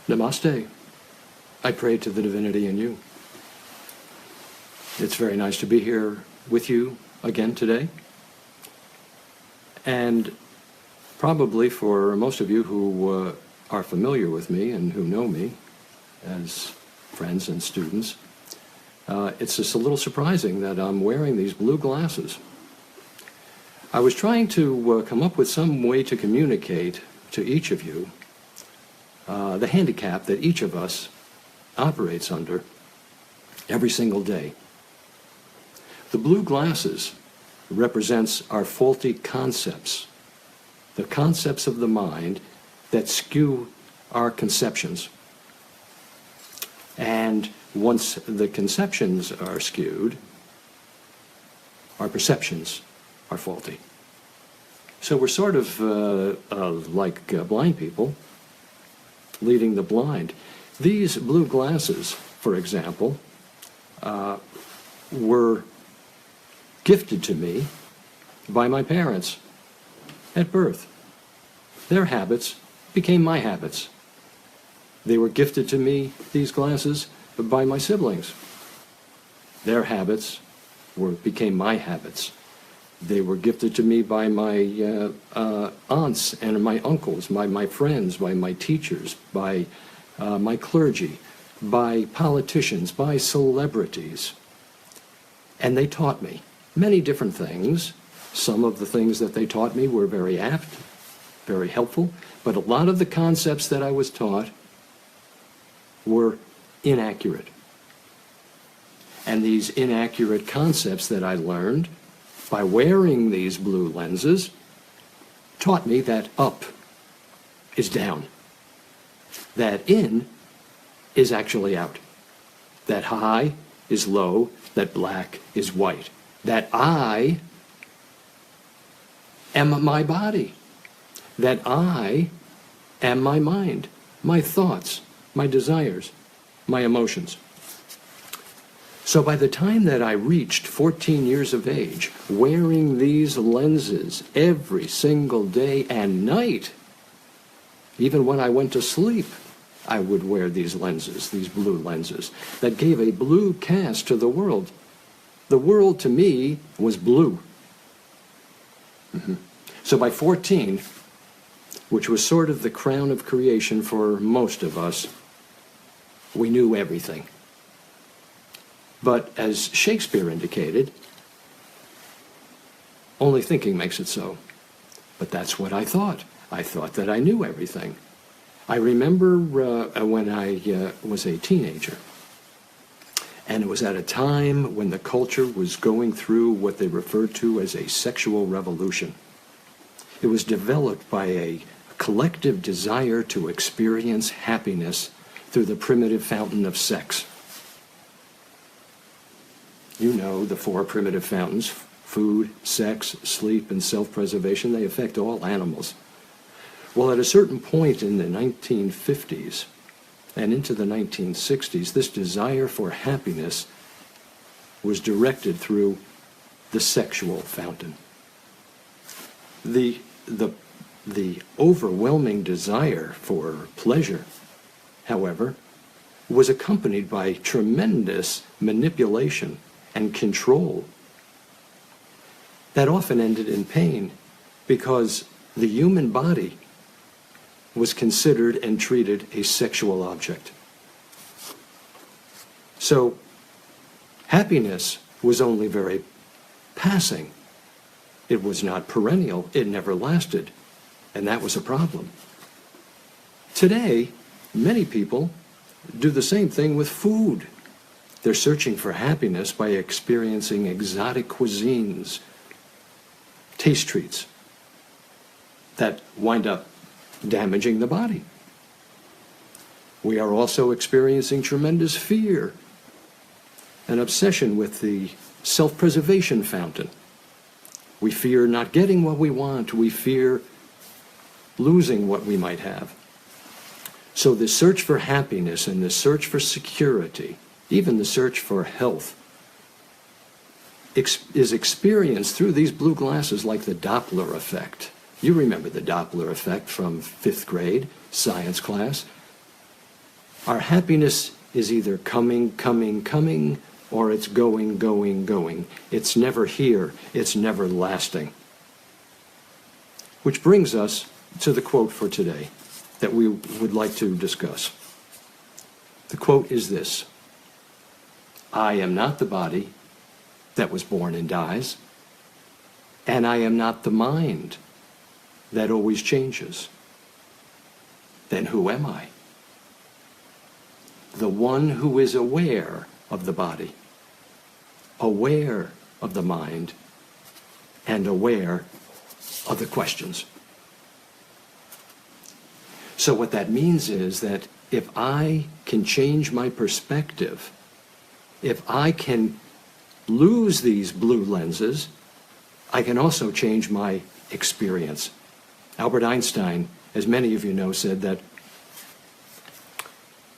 Namaste. I pray to the divinity in you. It's very nice to be here with you again today. And probably for most of you who are familiar with me and who know me as friends and students, it's just a little surprising that I'm wearing these blue glasses. I was trying to come up with some way to communicate to each of you the handicap that each of us operates under every single day. The blue glasses represents our faulty concepts, the concepts of the mind that skew our conceptions. And once the conceptions are skewed, our perceptions are faulty. So we're sort of like blind people leading the blind. These blue glasses, for example, were gifted to me by my parents at birth. Their habits became my habits. They were gifted to me, these glasses, by my siblings. Their habits became my habits. They were gifted to me by my aunts and my uncles, by my friends, by my teachers, by my clergy, by politicians, by celebrities. And they taught me many different things. Some of the things that they taught me were very apt, very helpful, but a lot of the concepts that I was taught were inaccurate. And these inaccurate concepts that I learned by wearing these blue lenses taught me that up is down, that in is actually out, that high is low, that black is white, that I am my body, that I am my mind, my thoughts, my desires, my emotions. So by the time that I reached 14 years of age, wearing these lenses every single day and night, even when I went to sleep, I would wear these lenses, these blue lenses, that gave a blue cast to the world. The world to me was blue. So by 14, which was sort of the crown of creation for most of us, we knew everything. But as Shakespeare indicated, only thinking makes it so. But that's what I thought. I thought that I knew everything. I remember when I was a teenager, and it was at a time when the culture was going through what they referred to as a sexual revolution. It was developed by a collective desire to experience happiness through the primitive fountain of sex. You know the four primitive fountains: food, sex, sleep, and self-preservation. They affect all animals. Well, at a certain point in the 1950s and into the 1960s, this desire for happiness was directed through the sexual fountain. The overwhelming desire for pleasure, however, was accompanied by tremendous manipulation and control that often ended in pain, because the human body was considered and treated a sexual object. So happiness was only very passing. It was not perennial. It never lasted. And that was a problem. Today, many people do the same thing with food. They're searching for happiness by experiencing exotic cuisines, taste treats that wind up damaging the body. We are also experiencing tremendous fear, an obsession with the self-preservation fountain. We fear not getting what we want. We fear losing what we might have. So the search for happiness and the search for security, even the search for health, is experienced through these blue glasses like the Doppler effect. You remember the Doppler effect from 5th grade science class. Our happiness is either coming, coming, coming, or it's going, going, going. It's never here. It's never lasting. Which brings us to the quote for today that we would like to discuss. The quote is this: I am not the body that was born and dies, and I am not the mind that always changes. Then who am I? The one who is aware of the body, aware of the mind, and aware of the questions. So what that means is that if I can change my perspective, if I can lose these blue lenses, I can also change my experience. Albert Einstein, as many of you know, said that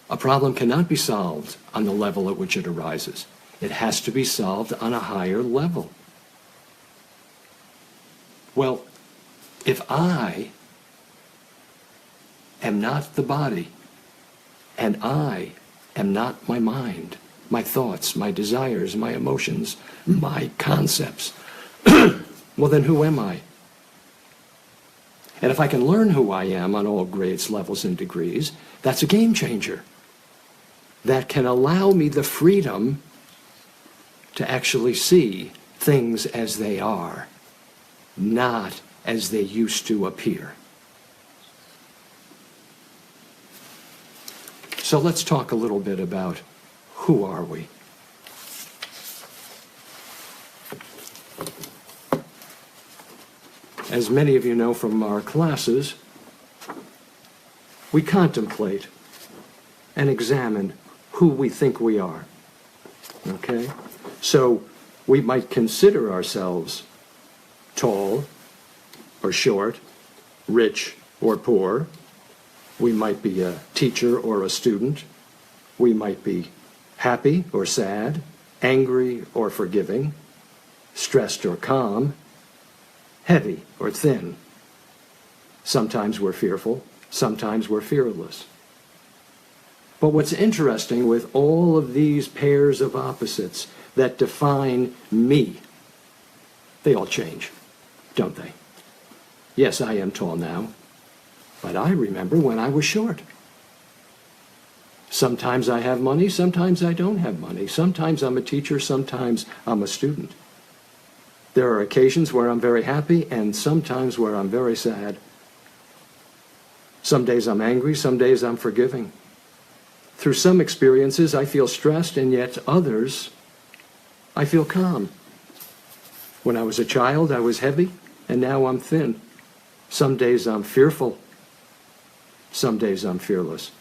a problem cannot be solved on the level at which it arises. It has to be solved on a higher level. Well, if I am not the body, and I am not my mind, my thoughts, my desires, my emotions, my concepts, well then who am I? And if I can learn who I am on all grades, levels, and degrees, that's a game changer. That can allow me the freedom to actually see things as they are, not as they used to appear. So let's talk a little bit about who are we? As many of you know from our classes, we contemplate and examine who we think we are. Okay? So we might consider ourselves tall or short, rich or poor. We might be a teacher or a student. We might be happy or sad, angry or forgiving, stressed or calm, heavy or thin. Sometimes we're fearful, sometimes we're fearless. But what's interesting with all of these pairs of opposites that define me, they all change, don't they? Yes, I am tall now, but I remember when I was short. Sometimes I have money, sometimes I don't have money. Sometimes I'm a teacher, sometimes I'm a student. There are occasions where I'm very happy and sometimes where I'm very sad. Some days I'm angry, some days I'm forgiving. Through some experiences I feel stressed, and yet others I feel calm. When I was a child I was heavy, and now I'm thin. Some days I'm fearful, some days I'm fearless.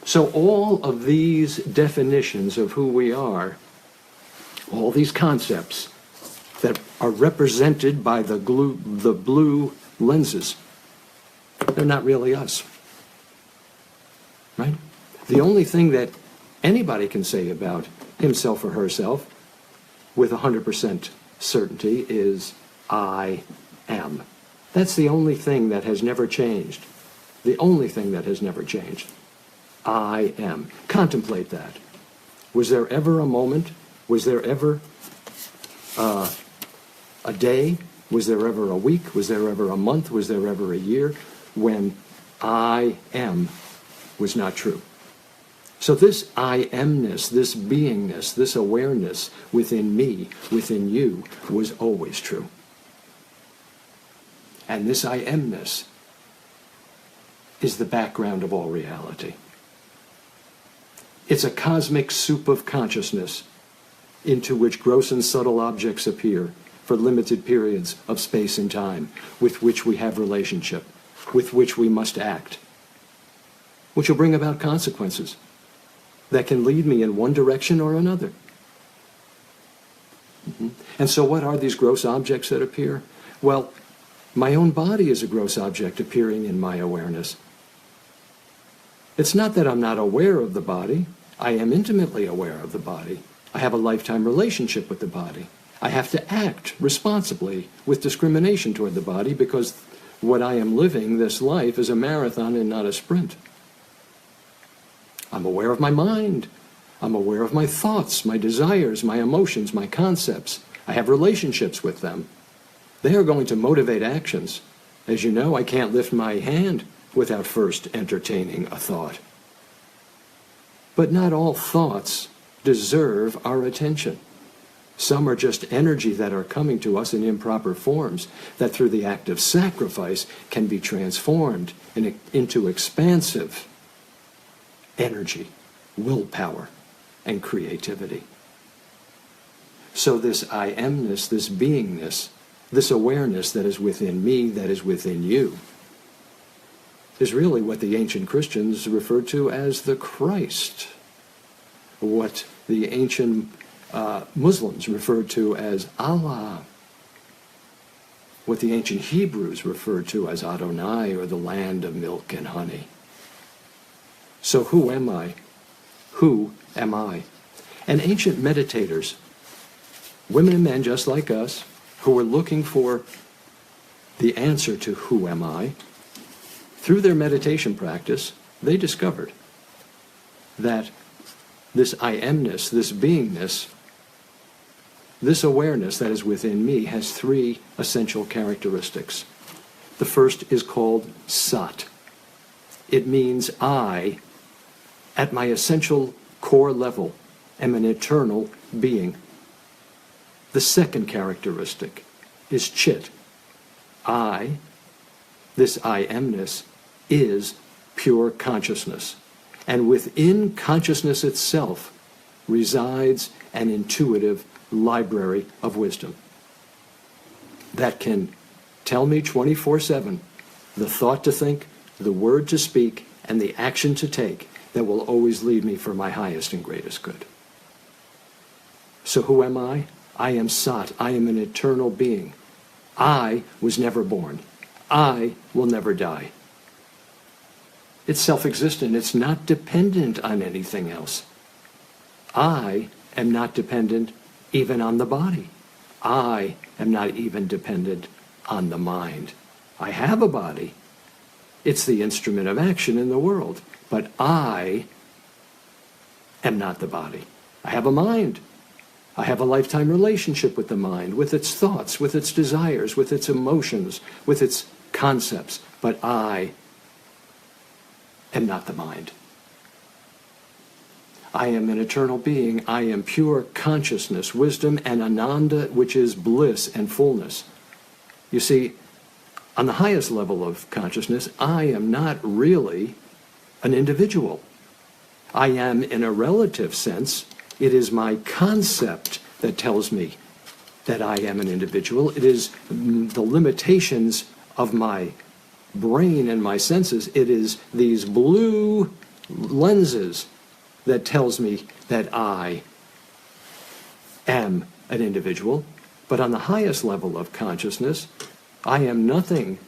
So all of these definitions of who we are, all these concepts that are represented by the blue lenses, they're not really us. Right? The only thing that anybody can say about himself or herself with 100% certainty is, I am. That's the only thing that has never changed. The only thing that has never changed. I am. Contemplate that. Was there ever a moment? Was there ever a day? Was there ever a week? Was there ever a month? Was there ever a year when I am was not true? So this I amness, this beingness, this awareness within me, within you, was always true. And this I amness is the background of all reality. It's a cosmic soup of consciousness into which gross and subtle objects appear for limited periods of space and time, with which we have relationship, with which we must act, which will bring about consequences that can lead me in one direction or another. And so what are these gross objects that appear? Well, my own body is a gross object appearing in my awareness. It's not that I'm not aware of the body. I am intimately aware of the body. I have a lifetime relationship with the body. I have to act responsibly with discrimination toward the body because what I am living, this life, is a marathon and not a sprint. I'm aware of my mind. I'm aware of my thoughts, my desires, my emotions, my concepts. I have relationships with them. They are going to motivate actions. As you know, I can't lift my hand without first entertaining a thought. But not all thoughts deserve our attention. Some are just energy that are coming to us in improper forms that through the act of sacrifice can be transformed into expansive energy, willpower, and creativity. So this I amness, this beingness, this awareness that is within me, that is within you, is really what the ancient Christians referred to as the Christ, what the ancient Muslims referred to as Allah, what the ancient Hebrews referred to as Adonai, or the land of milk and honey. So who am I? Who am I? And ancient meditators, women and men just like us, who were looking for the answer to who am I, through their meditation practice, they discovered that this I amness, this beingness, this awareness that is within me has three essential characteristics. The first is called Sat. It means I, at my essential core level, am an eternal being. The second characteristic is Chit. I, this I amness, is pure consciousness. And within consciousness itself resides an intuitive library of wisdom that can tell me 24/7 the thought to think, the word to speak, and the action to take that will always lead me for my highest and greatest good. So who am I? I am Sat. I am an eternal being. I was never born. I will never die. It's self-existent. It's not dependent on anything else. I am not dependent even on the body. I am not even dependent on the mind. I have a body. It's the instrument of action in the world. But I am not the body. I have a mind. I have a lifetime relationship with the mind, with its thoughts, with its desires, with its emotions, with its concepts. But I am not the mind. I am an eternal being. I am pure consciousness, wisdom, and ananda, which is bliss and fullness. You see, on the highest level of consciousness, I am not really an individual. I am, in a relative sense, it is my concept that tells me that I am an individual. It is the limitations of my brain and my senses. It is these blue lenses that tells me that I am an individual. But on the highest level of consciousness, I am nothing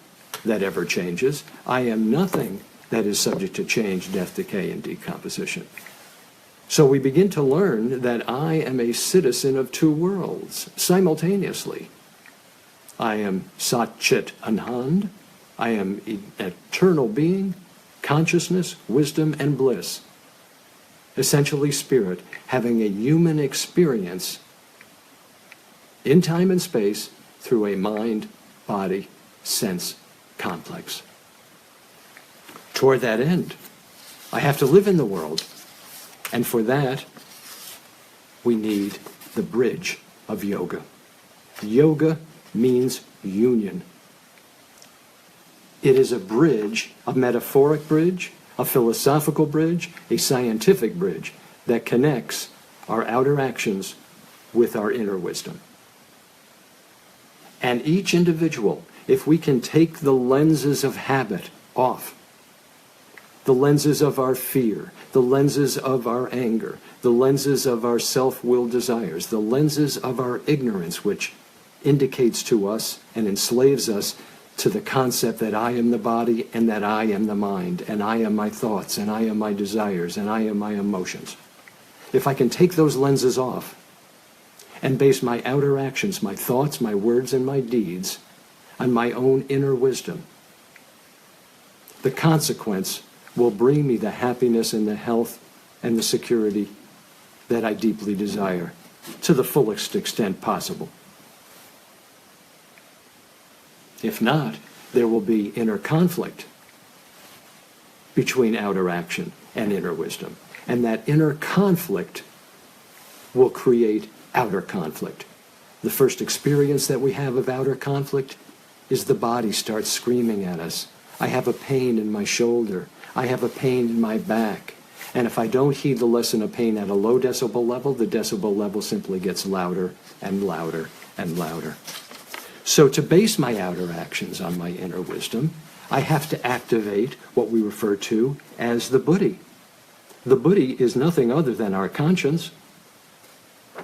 that ever changes. I am nothing that is subject to change, death, decay, and decomposition. So we begin to learn that I am a citizen of two worlds simultaneously. I am Sat Chit Anand. I am an eternal being, consciousness, wisdom, and bliss. Essentially spirit, having a human experience in time and space through a mind, body, sense complex. Toward that end, I have to live in the world. And for that, we need the bridge of yoga. Yoga means union. It is a bridge, a metaphoric bridge, a philosophical bridge, a scientific bridge that connects our outer actions with our inner wisdom. And each individual, if we can take the lenses of habit off, the lenses of our fear, the lenses of our anger, the lenses of our self-willed desires, the lenses of our ignorance, which indicates to us and enslaves us to the concept that I am the body and that I am the mind, and I am my thoughts, and I am my desires, and I am my emotions. If I can take those lenses off and base my outer actions, my thoughts, my words, and my deeds on my own inner wisdom, the consequence will bring me the happiness and the health and the security that I deeply desire to the fullest extent possible. If not, there will be inner conflict between outer action and inner wisdom. And that inner conflict will create outer conflict. The first experience that we have of outer conflict is the body starts screaming at us. I have a pain in my shoulder. I have a pain in my back. And if I don't heed the lesson of pain at a low decibel level, the decibel level simply gets louder and louder and louder. So to base my outer actions on my inner wisdom, I have to activate what we refer to as the buddhi. The buddhi is nothing other than our conscience.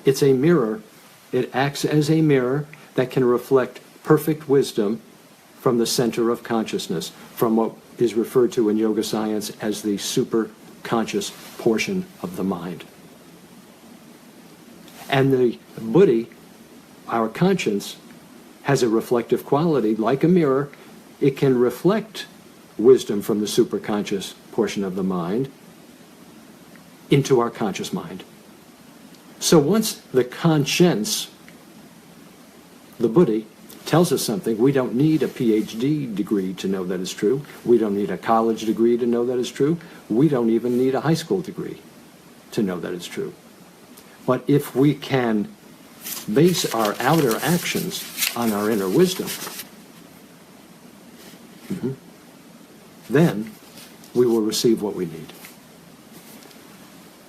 It's a mirror. It acts as a mirror that can reflect perfect wisdom from the center of consciousness, from what is referred to in yoga science as the superconscious portion of the mind. And the buddhi, our conscience, has a reflective quality like a mirror. It can reflect wisdom from the superconscious portion of the mind into our conscious mind. So once the conscience, the buddhi, tells us something, we don't need a PhD degree to know that it's true. We don't need a college degree to know that it's true. We don't even need a high school degree to know that it's true. But if we can base our outer actions on our inner wisdom, then we will receive what we need.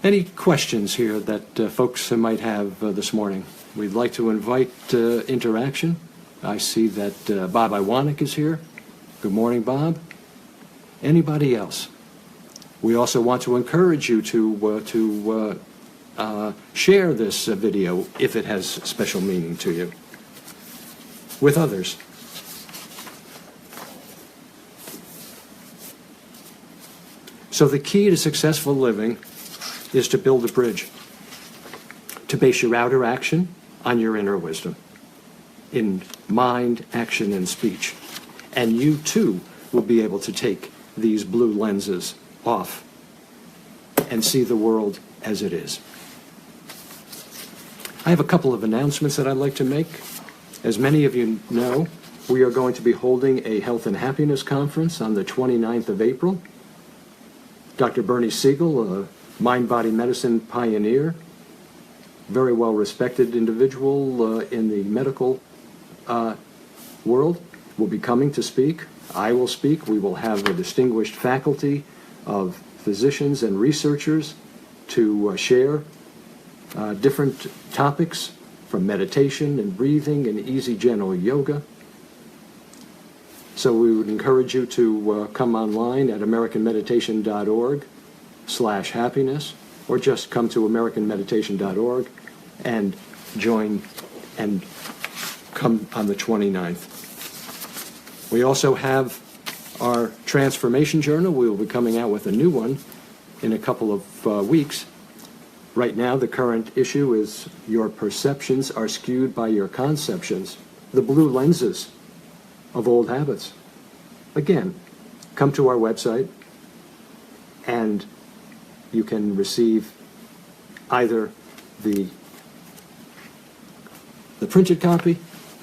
Any questions here that folks might have this morning? We'd like to invite interaction. I see that Bob Iwanek is here. Good morning, Bob. Anybody else? We also want to encourage you to share this video, if it has special meaning to you, with others. So the key to successful living is to build a bridge, to base your outer action on your inner wisdom, in mind, action, and speech. And you, too, will be able to take these blue lenses off and see the world as it is. I have a couple of announcements that I'd like to make. As many of you know, we are going to be holding a Health and Happiness Conference on the 29th of April. Dr. Bernie Siegel, a mind-body medicine pioneer, very well-respected individual in the medical world, will be coming to speak. I will speak. We will have a distinguished faculty of physicians and researchers to share different topics from meditation and breathing and easy gentle yoga. So we would encourage you to come online at americanmeditation.org/happiness, or just come to americanmeditation.org and join and come on the 29th. We also have our transformation journal. We will be coming out with a new one in a couple of weeks. Right now, the current issue is Your Perceptions Are Skewed by Your Conceptions, the blue lenses of old habits. Again, come to our website and you can receive either the printed copy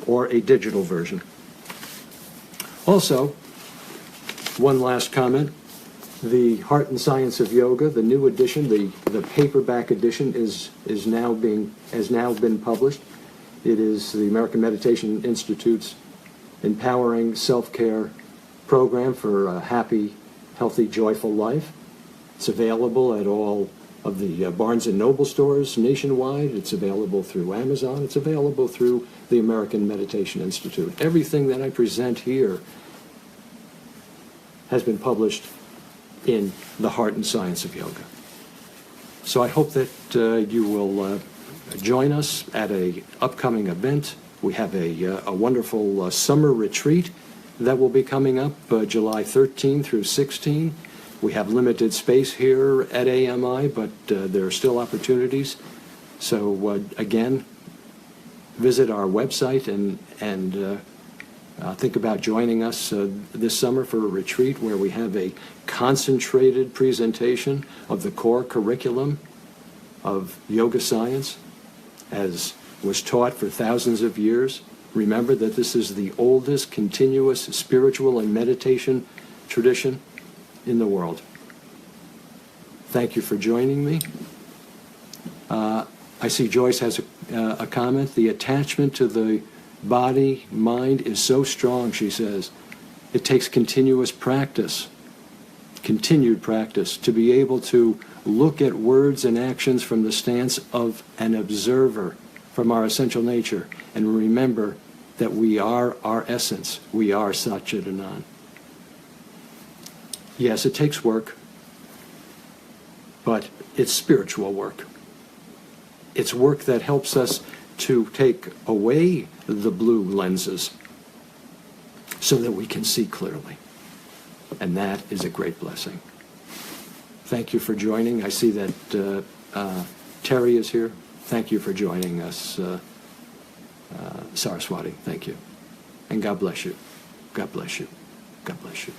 or a digital version. Also, one last comment. The Heart and Science of Yoga, the new edition, the paperback edition, has now been published. It is the American Meditation Institute's empowering self-care program for a happy, healthy, joyful life. It's available at all of the Barnes & Noble stores nationwide. It's available through Amazon. It's available through the American Meditation Institute. Everything that I present here has been published in the Heart and Science of Yoga. So I hope that you will join us at an upcoming event. We have a wonderful summer retreat that will be coming up July 13 through 16. We have limited space here at AMI, but there are still opportunities. So again, visit our website and Think about joining us this summer for a retreat where we have a concentrated presentation of the core curriculum of yoga science as was taught for thousands of years. Remember that this is the oldest continuous spiritual and meditation tradition in the world. Thank you for joining me. I see Joyce has a comment. The attachment to the body, mind is so strong, she says. It takes continuous practice, continued practice, to be able to look at words and actions from the stance of an observer, from our essential nature, and remember that we are our essence. We are Satchitanand. Yes, it takes work, but it's spiritual work. It's work that helps us to take away the blue lenses so that we can see clearly. And that is a great blessing. Thank you for joining. I see that Terry is here. Thank you for joining us, Saraswati. Thank you. And God bless you. God bless you. God bless you.